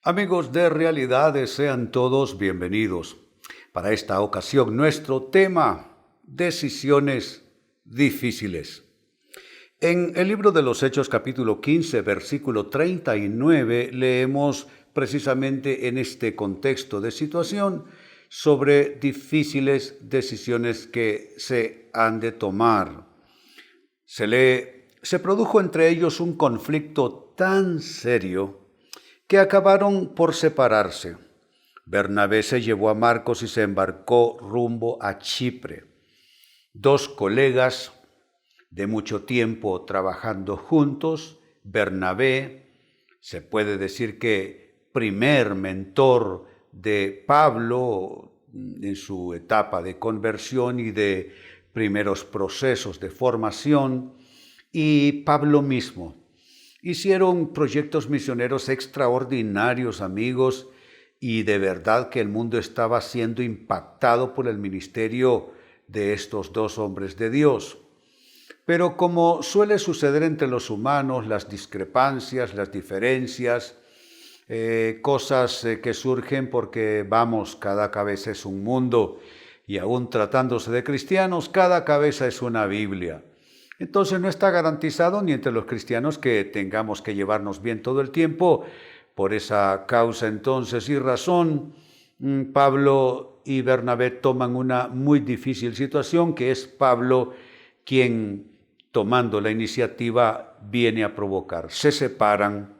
Amigos de Realidades, sean todos bienvenidos. Para esta ocasión, nuestro tema, decisiones difíciles. En el libro de los Hechos, capítulo 15, versículo 39, leemos precisamente en este contexto de situación sobre difíciles decisiones que se han de tomar. Se produjo entre ellos un conflicto tan serio que acabaron por separarse. Bernabé se llevó a Marcos y se embarcó rumbo a Chipre. Dos colegas de mucho tiempo trabajando juntos, Bernabé, se puede decir que primer mentor de Pablo en su etapa de conversión y de primeros procesos de formación, y Pablo mismo. Hicieron proyectos misioneros extraordinarios, amigos, y de verdad que el mundo estaba siendo impactado por el ministerio de estos dos hombres de Dios. Pero como suele suceder entre los humanos, las discrepancias, las diferencias, cosas que surgen porque, cada cabeza es un mundo, y aún tratándose de cristianos, cada cabeza es una Biblia. Entonces no está garantizado ni entre los cristianos que tengamos que llevarnos bien todo el tiempo. Por esa causa entonces y razón, Pablo y Bernabé toman una muy difícil situación, que es Pablo quien, tomando la iniciativa, viene a provocar. Se separan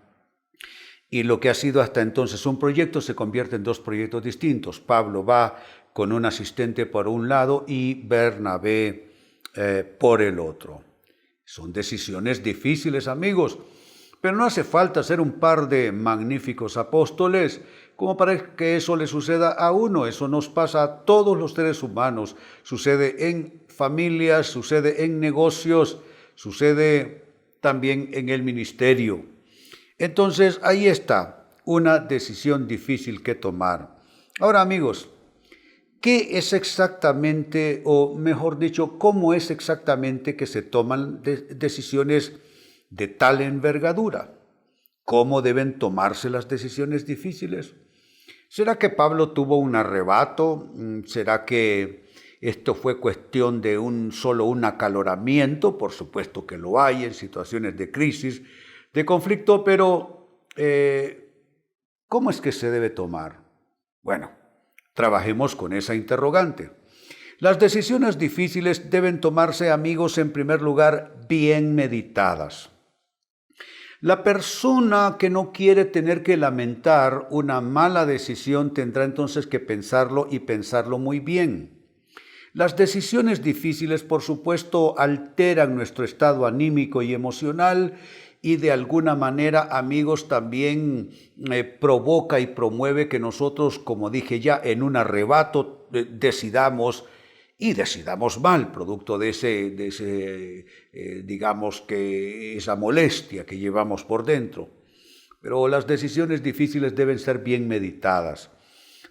y lo que ha sido hasta entonces un proyecto se convierte en dos proyectos distintos. Pablo va con un asistente por un lado y Bernabé por el otro. Son decisiones difíciles, amigos, pero no hace falta ser un par de magníficos apóstoles como para que eso le suceda a uno. Eso nos pasa a todos los seres humanos. Sucede en familias, sucede en negocios, sucede también en el ministerio. Entonces, ahí está, una decisión difícil que tomar. Ahora, amigos, ¿qué es exactamente, o mejor dicho, cómo es exactamente que se toman decisiones de tal envergadura? ¿Cómo deben tomarse las decisiones difíciles? ¿Será que Pablo tuvo un arrebato? ¿Será que esto fue cuestión de solo un acaloramiento? Por supuesto que lo hay en situaciones de crisis, de conflicto, pero ¿cómo es que se debe tomar? Bueno, trabajemos con esa interrogante. Las decisiones difíciles deben tomarse, amigos, en primer lugar, bien meditadas. La persona que no quiere tener que lamentar una mala decisión tendrá entonces que pensarlo y pensarlo muy bien. Las decisiones difíciles, por supuesto, alteran nuestro estado anímico y emocional y de alguna manera, amigos, también provoca y promueve que nosotros, como dije ya, en un arrebato decidamos mal, producto de esa molestia que llevamos por dentro. Pero las decisiones difíciles deben ser bien meditadas.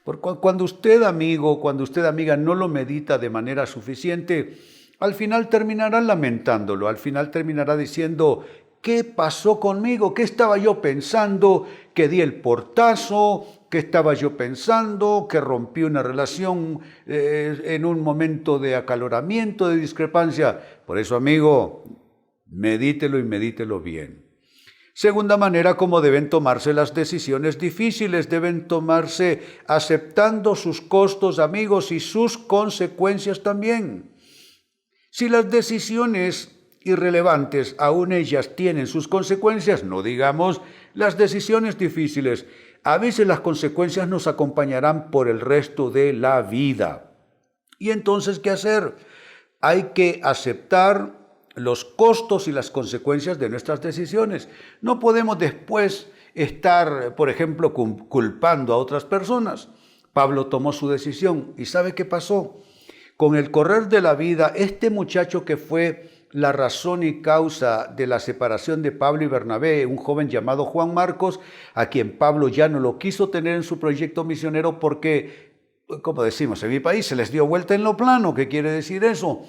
Porque cuando usted, amigo, cuando usted, amiga, no lo medita de manera suficiente, al final terminará lamentándolo, al final terminará diciendo: ¿qué pasó conmigo? ¿Qué estaba yo pensando? ¿Que di el portazo? ¿Qué estaba yo pensando? ¿Que rompí una relación en un momento de acaloramiento, de discrepancia? Por eso, amigo, medítelo y medítelo bien. Segunda manera como deben tomarse las decisiones difíciles, deben tomarse aceptando sus costos, amigos, y sus consecuencias también. Si las decisiones irrelevantes, aún ellas tienen sus consecuencias, no digamos las decisiones difíciles, a veces las consecuencias nos acompañarán por el resto de la vida. Y entonces, ¿qué hacer? Hay que aceptar los costos y las consecuencias de nuestras decisiones. No podemos después estar, por ejemplo, culpando a otras personas. Pablo tomó su decisión y ¿sabe qué pasó? Con el correr de la vida, este muchacho que fue la razón y causa de la separación de Pablo y Bernabé, un joven llamado Juan Marcos, a quien Pablo ya no lo quiso tener en su proyecto misionero porque, como decimos en mi país, se les dio vuelta en lo plano. ¿Qué quiere decir eso?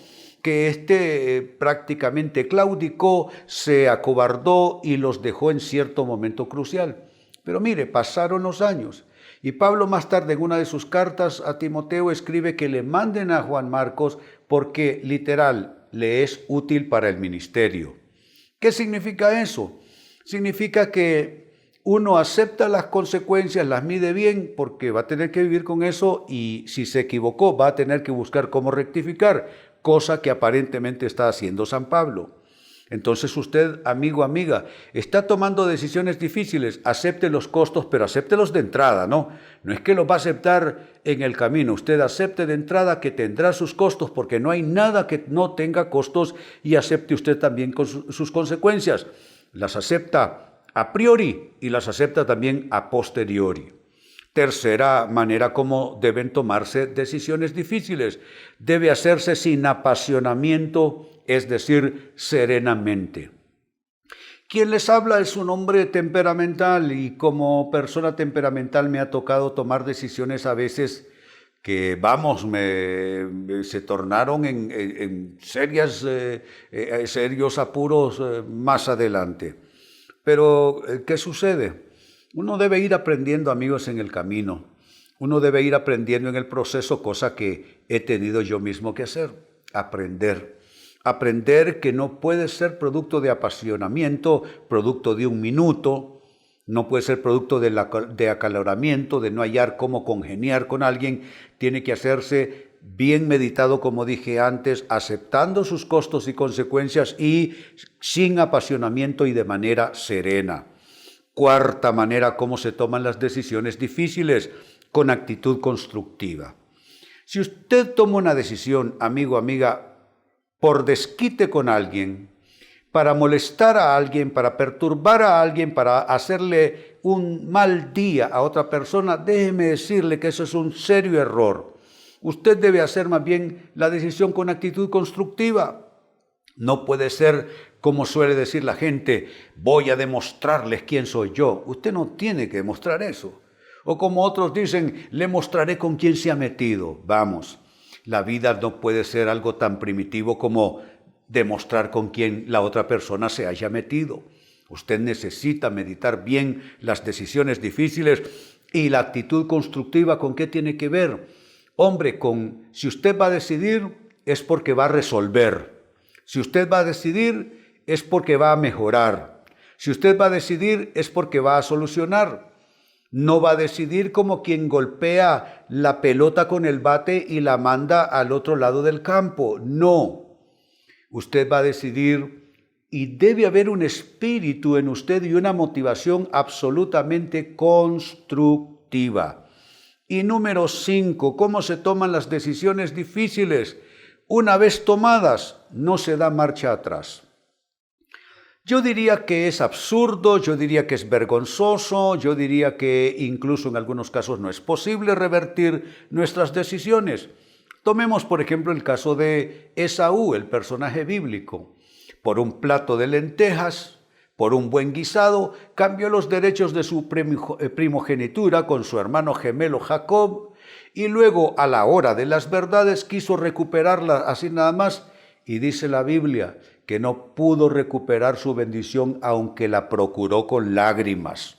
Que prácticamente claudicó, se acobardó y los dejó en cierto momento crucial. Pero mire, pasaron los años. Y Pablo más tarde en una de sus cartas a Timoteo escribe que le manden a Juan Marcos porque literal le es útil para el ministerio. ¿Qué significa eso? Significa que uno acepta las consecuencias, las mide bien porque va a tener que vivir con eso y si se equivocó va a tener que buscar cómo rectificar, cosa que aparentemente está haciendo San Pablo. Entonces usted, amigo, amiga, está tomando decisiones difíciles, acepte los costos, pero acéptelos de entrada, ¿no? No es que los va a aceptar en el camino, usted acepte de entrada que tendrá sus costos, porque no hay nada que no tenga costos y acepte usted también con sus consecuencias. Las acepta a priori y las acepta también a posteriori. Tercera manera como deben tomarse decisiones difíciles. Debe hacerse sin apasionamiento, es decir, serenamente. Quien les habla es un hombre temperamental y como persona temperamental me ha tocado tomar decisiones a veces que, se tornaron en serios apuros más adelante. Pero, ¿qué sucede? Uno debe ir aprendiendo, amigos, en el camino. Uno debe ir aprendiendo en el proceso, cosa que he tenido yo mismo que hacer, aprender. Aprender que no puede ser producto de apasionamiento, producto de un minuto, no puede ser producto de acaloramiento, de no hallar cómo congeniar con alguien. Tiene que hacerse bien meditado, como dije antes, aceptando sus costos y consecuencias y sin apasionamiento y de manera serena. Cuarta manera, cómo se toman las decisiones difíciles, con actitud constructiva. Si usted toma una decisión, amigo, amiga, por desquite con alguien, para molestar a alguien, para perturbar a alguien, para hacerle un mal día a otra persona, déjeme decirle que eso es un serio error. Usted debe hacer más bien la decisión con actitud constructiva. No puede ser, como suele decir la gente, voy a demostrarles quién soy yo. Usted no tiene que demostrar eso. O como otros dicen, le mostraré con quién se ha metido. Vamos, la vida no puede ser algo tan primitivo como demostrar con quién la otra persona se haya metido. Usted necesita meditar bien las decisiones difíciles y la actitud constructiva, ¿con qué tiene que ver? Hombre, si usted va a decidir, es porque va a resolver. Si usted va a decidir, es porque va a mejorar. Si usted va a decidir, es porque va a solucionar. No va a decidir como quien golpea la pelota con el bate y la manda al otro lado del campo. No. Usted va a decidir y debe haber un espíritu en usted y una motivación absolutamente constructiva. Y número 5, ¿cómo se toman las decisiones difíciles? Una vez tomadas, no se da marcha atrás. Yo diría que es absurdo, yo diría que es vergonzoso, yo diría que incluso en algunos casos no es posible revertir nuestras decisiones. Tomemos, por ejemplo, el caso de Esaú, el personaje bíblico. Por un plato de lentejas, por un buen guisado, cambió los derechos de su primogenitura con su hermano gemelo Jacob, y luego a la hora de las verdades quiso recuperarla así nada más, y dice la Biblia que no pudo recuperar su bendición aunque la procuró con lágrimas.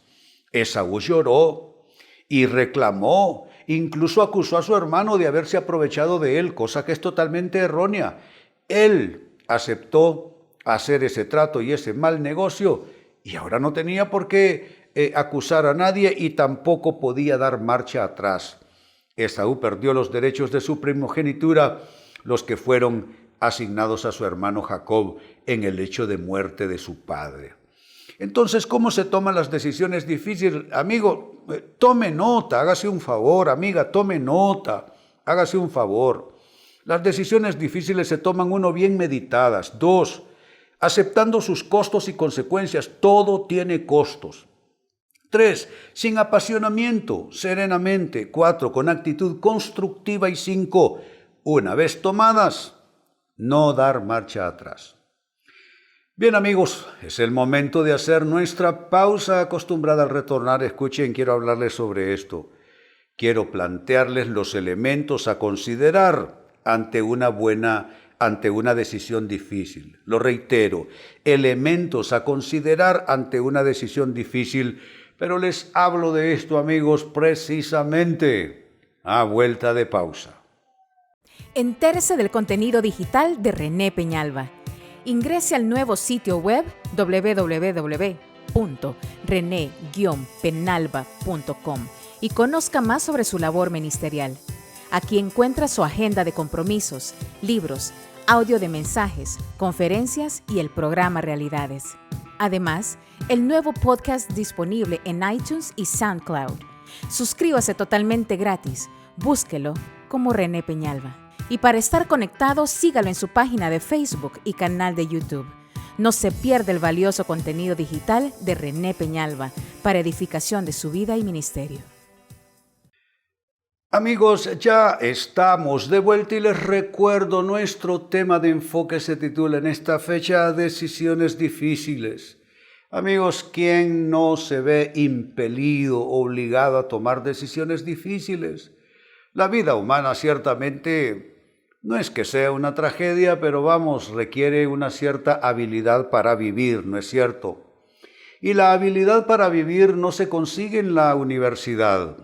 Esaú lloró y reclamó, incluso acusó a su hermano de haberse aprovechado de él, cosa que es totalmente errónea. Él aceptó hacer ese trato y ese mal negocio y ahora no tenía por qué acusar a nadie y tampoco podía dar marcha atrás. Esaú perdió los derechos de su primogenitura, los que fueron asignados a su hermano Jacob en el hecho de muerte de su padre. Entonces, ¿cómo se toman las decisiones difíciles? Amigo, tome nota, hágase un favor, amiga, tome nota, hágase un favor. Las decisiones difíciles se toman, 1, bien meditadas. 2, aceptando sus costos y consecuencias. Todo tiene costos. 3, sin apasionamiento, serenamente. 4, con actitud constructiva. Y 5, una vez tomadas, no dar marcha atrás. Bien, amigos, es el momento de hacer nuestra pausa acostumbrada al retornar. Escuchen, quiero hablarles sobre esto. Quiero plantearles los elementos a considerar ante una decisión difícil. Lo reitero, elementos a considerar ante una decisión difícil. Pero les hablo de esto, amigos, precisamente a vuelta de pausa. Entérese del contenido digital de René Peñalba. Ingrese al nuevo sitio web www.rene-penalba.com y conozca más sobre su labor ministerial. Aquí encuentra su agenda de compromisos, libros, audio de mensajes, conferencias y el programa Realidades. Además, el nuevo podcast disponible en iTunes y SoundCloud. Suscríbase totalmente gratis. Búsquelo como René Peñalba. Y para estar conectado, sígalo en su página de Facebook y canal de YouTube. No se pierda el valioso contenido digital de René Peñalba para edificación de su vida y ministerio. Amigos, ya estamos de vuelta y les recuerdo nuestro tema de enfoque se titula en esta fecha Decisiones difíciles. Amigos, ¿quién no se ve impelido, obligado a tomar decisiones difíciles? La vida humana ciertamente no es que sea una tragedia, pero requiere una cierta habilidad para vivir, ¿no es cierto? Y la habilidad para vivir no se consigue en la universidad.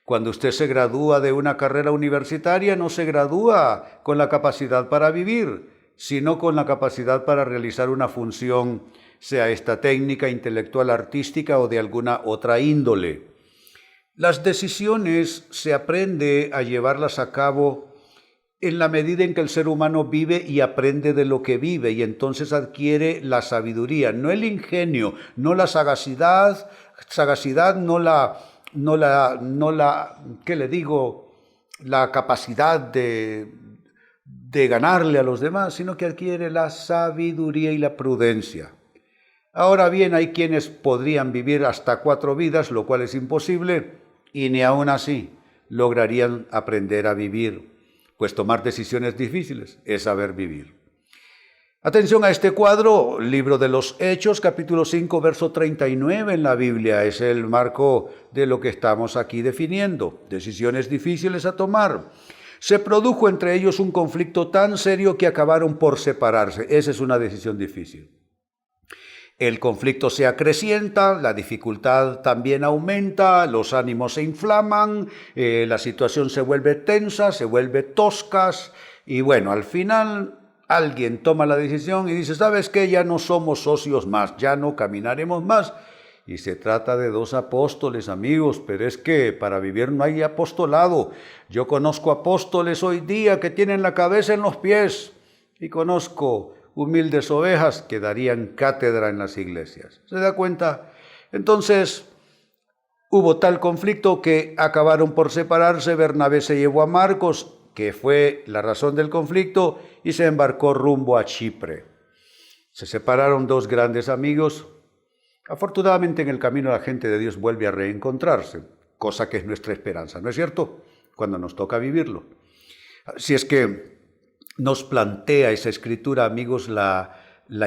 Cuando usted se gradúa de una carrera universitaria, no se gradúa con la capacidad para vivir, sino con la capacidad para realizar una función, sea esta técnica, intelectual, artística o de alguna otra índole. Las decisiones se aprende a llevarlas a cabo en la medida en que el ser humano vive y aprende de lo que vive, y entonces adquiere la sabiduría, no el ingenio, no la sagacidad, la capacidad de ganarle a los demás, sino que adquiere la sabiduría y la prudencia. Ahora bien, hay quienes podrían vivir hasta 4 vidas, lo cual es imposible, y ni aún así lograrían aprender a vivir. Pues tomar decisiones difíciles es saber vivir. Atención a este cuadro, Libro de los Hechos, capítulo 5, verso 39 en la Biblia. Es el marco de lo que estamos aquí definiendo. Decisiones difíciles a tomar. Se produjo entre ellos un conflicto tan serio que acabaron por separarse. Esa es una decisión difícil. El conflicto se acrecienta, la dificultad también aumenta, los ánimos se inflaman, la situación se vuelve tensa, se vuelve tosca y bueno, al final alguien toma la decisión y dice, ¿sabes qué? Ya no somos socios más, ya no caminaremos más. Y se trata de 2 apóstoles, amigos, pero es que para vivir no hay apostolado. Yo conozco apóstoles hoy día que tienen la cabeza en los pies y conozco humildes ovejas que darían cátedra en las iglesias. ¿Se da cuenta? Entonces, hubo tal conflicto que acabaron por separarse. Bernabé se llevó a Marcos, que fue la razón del conflicto, y se embarcó rumbo a Chipre. Se separaron 2 grandes amigos. Afortunadamente en el camino la gente de Dios vuelve a reencontrarse, cosa que es nuestra esperanza, ¿no es cierto? Cuando nos toca vivirlo. Si es que nos plantea esa escritura, amigos, la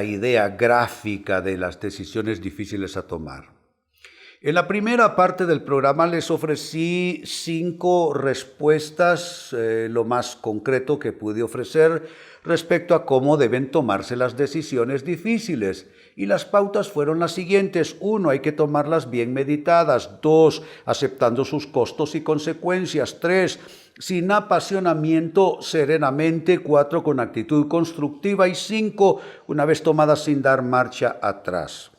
idea gráfica de las decisiones difíciles a tomar. En la primera parte del programa les ofrecí 5 respuestas, lo más concreto que pude ofrecer respecto a cómo deben tomarse las decisiones difíciles. Y las pautas fueron las siguientes. 1, hay que tomarlas bien meditadas. 2, aceptando sus costos y consecuencias. 3, sin apasionamiento, serenamente. 4, con actitud constructiva. Y 5, una vez tomadas sin dar marcha atrás.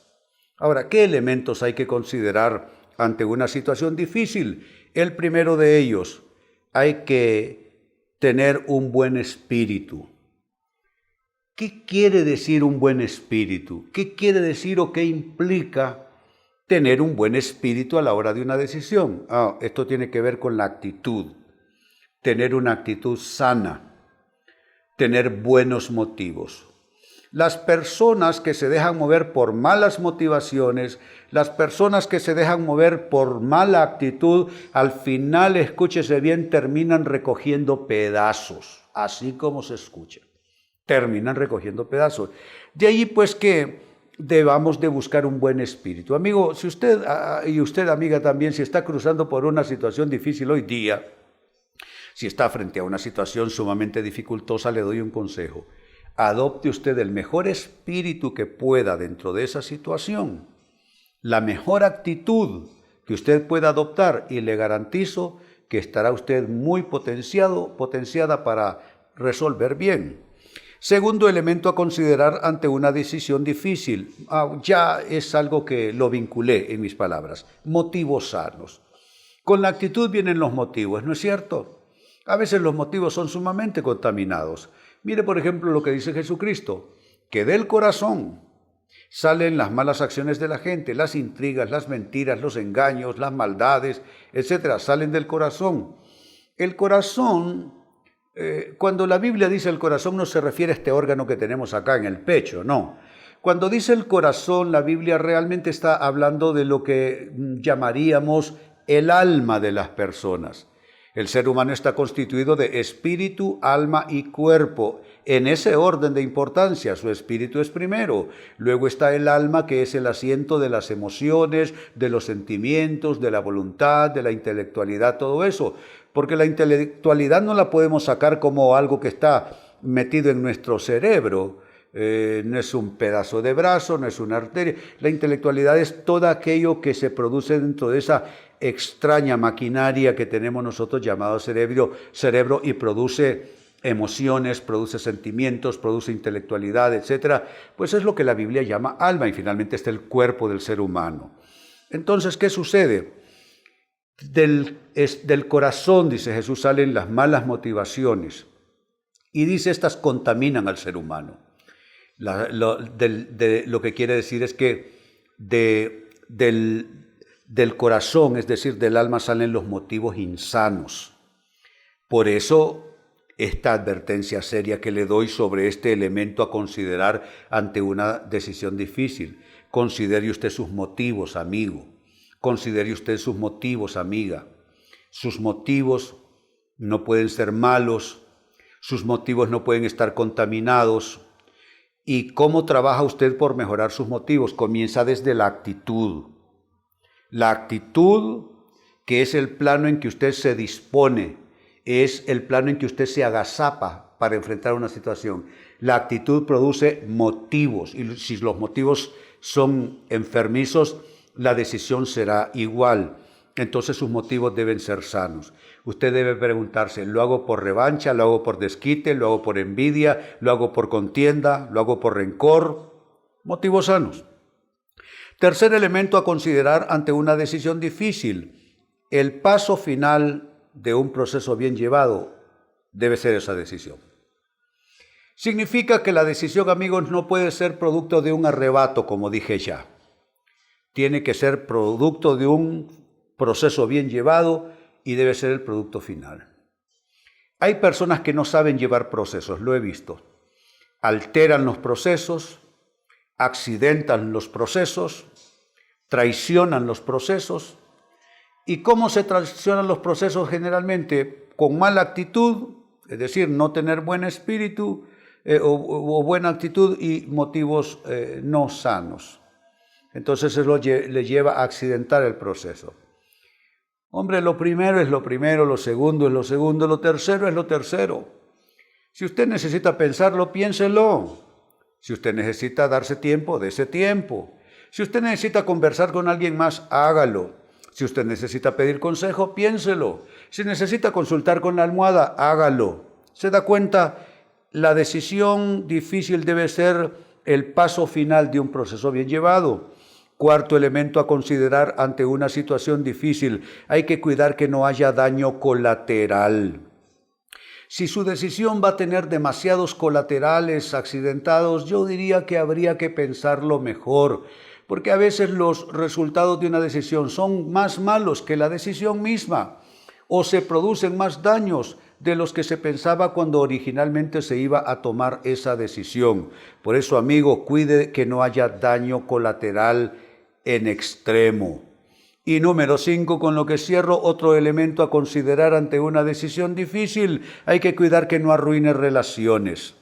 Ahora, ¿qué elementos hay que considerar ante una situación difícil? El primero de ellos, hay que tener un buen espíritu. ¿Qué quiere decir un buen espíritu? ¿Qué quiere decir o qué implica tener un buen espíritu a la hora de una decisión? Esto tiene que ver con la actitud. Tener una actitud sana. Tener buenos motivos. Las personas que se dejan mover por malas motivaciones, las personas que se dejan mover por mala actitud, al final, escúchese bien, terminan recogiendo pedazos, así como se escucha. Terminan recogiendo pedazos. De ahí pues que debamos de buscar un buen espíritu. Amigo, si usted, y usted amiga también, si está cruzando por una situación difícil hoy día, si está frente a una situación sumamente dificultosa, le doy un consejo. Adopte usted el mejor espíritu que pueda dentro de esa situación la mejor actitud que usted pueda adoptar, y le garantizo que estará usted muy potenciada para resolver bien. Segundo elemento a considerar ante una decisión difícil. Ya es algo que lo vinculé en mis palabras. Motivos sanos. Con la actitud vienen los motivos, ¿no es cierto? A veces los motivos son sumamente contaminados. Mire, por ejemplo, lo que dice Jesucristo, que del corazón salen las malas acciones de la gente, las intrigas, las mentiras, los engaños, las maldades, etcétera, salen del corazón. El corazón, cuando la Biblia dice el corazón, no se refiere a este órgano que tenemos acá en el pecho, no. Cuando dice el corazón, la Biblia realmente está hablando de lo que llamaríamos el alma de las personas. El ser humano está constituido de espíritu, alma y cuerpo. En ese orden de importancia, su espíritu es primero. Luego está el alma, que es el asiento de las emociones, de los sentimientos, de la voluntad, de la intelectualidad, todo eso. Porque la intelectualidad no la podemos sacar como algo que está metido en nuestro cerebro. No es un pedazo de brazo, no es una arteria. La intelectualidad es todo aquello que se produce dentro de esa extraña maquinaria que tenemos nosotros llamado cerebro, y produce emociones, produce sentimientos, produce intelectualidad, etc. Pues es lo que la Biblia llama alma, y finalmente está el cuerpo del ser humano. Entonces, ¿qué sucede? Del corazón, dice Jesús, salen las malas motivaciones, y dice estas contaminan al ser humano. Lo que quiere decir es que del corazón, es decir, del alma, salen los motivos insanos. Por eso, esta advertencia seria que le doy sobre este elemento a considerar ante una decisión difícil. Considere usted sus motivos, amigo. Considere usted sus motivos, amiga. Sus motivos no pueden ser malos. Sus motivos no pueden estar contaminados. ¿Y cómo trabaja usted por mejorar sus motivos? Comienza desde la actitud. La actitud, que es el plano en que usted se dispone, es el plano en que usted se agazapa para enfrentar una situación. La actitud produce motivos, y si los motivos son enfermizos, la decisión será igual. Entonces sus motivos deben ser sanos. Usted debe preguntarse, ¿lo hago por revancha, lo hago por desquite, lo hago por envidia, lo hago por contienda, lo hago por rencor? Motivos sanos. Tercer elemento a considerar ante una decisión difícil. El paso final de un proceso bien llevado debe ser esa decisión. Significa que la decisión, amigos, no puede ser producto de un arrebato, como dije ya. Tiene que ser producto de un proceso bien llevado y debe ser el producto final. Hay personas que no saben llevar procesos, lo he visto. Alteran los procesos, accidentan los procesos, traicionan los procesos. ¿Y cómo se traicionan los procesos generalmente? Con mala actitud, es decir, no tener buen espíritu o buena actitud, y motivos no sanos. Entonces eso le lleva a accidentar el proceso. Hombre, lo primero es lo primero, lo segundo es lo segundo, lo tercero es lo tercero. Si usted necesita pensarlo, piénselo. Si usted necesita darse tiempo, dése tiempo. Si usted necesita conversar con alguien más, hágalo. Si usted necesita pedir consejo, piénselo. Si necesita consultar con la almohada, hágalo. ¿Se da cuenta? La decisión difícil debe ser el paso final de un proceso bien llevado. Cuarto elemento a considerar ante una situación difícil: hay que cuidar que no haya daño colateral. Si su decisión va a tener demasiados colaterales accidentados, yo diría que habría que pensarlo mejor, porque a veces los resultados de una decisión son más malos que la decisión misma, o se producen más daños de los que se pensaba cuando originalmente se iba a tomar esa decisión. Por eso, amigo, cuide que no haya daño colateral en extremo. Y número 5, con lo que cierro, otro elemento a considerar ante una decisión difícil: hay que cuidar que no arruine relaciones.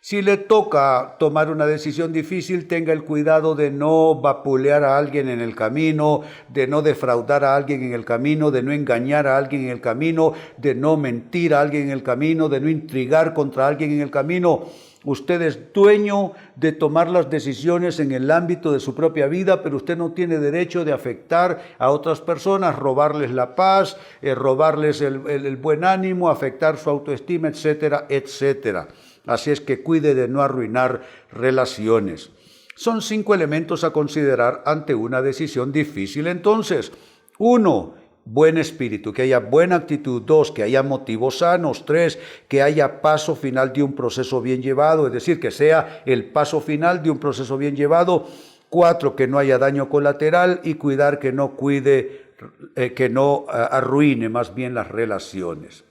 Si le toca tomar una decisión difícil, tenga el cuidado de no vapulear a alguien en el camino, de no defraudar a alguien en el camino, de no engañar a alguien en el camino, de no mentir a alguien en el camino, de no intrigar contra alguien en el camino. Usted es dueño de tomar las decisiones en el ámbito de su propia vida, pero usted no tiene derecho de afectar a otras personas, robarles la paz, robarles el buen ánimo, afectar su autoestima, etcétera, etcétera. Así es que cuide de no arruinar relaciones. Son 5 elementos a considerar ante una decisión difícil. Entonces, 1, buen espíritu, que haya buena actitud. 2, que haya motivos sanos. 3, que haya paso final de un proceso bien llevado, es decir, que sea el paso final de un proceso bien llevado. 4, que no haya daño colateral y cuidar que no arruine más bien las relaciones.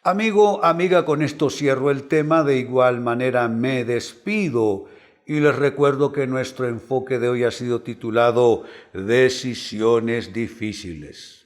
Amigo, amiga, con esto cierro el tema. De igual manera me despido y les recuerdo que nuestro enfoque de hoy ha sido titulado Decisiones difíciles.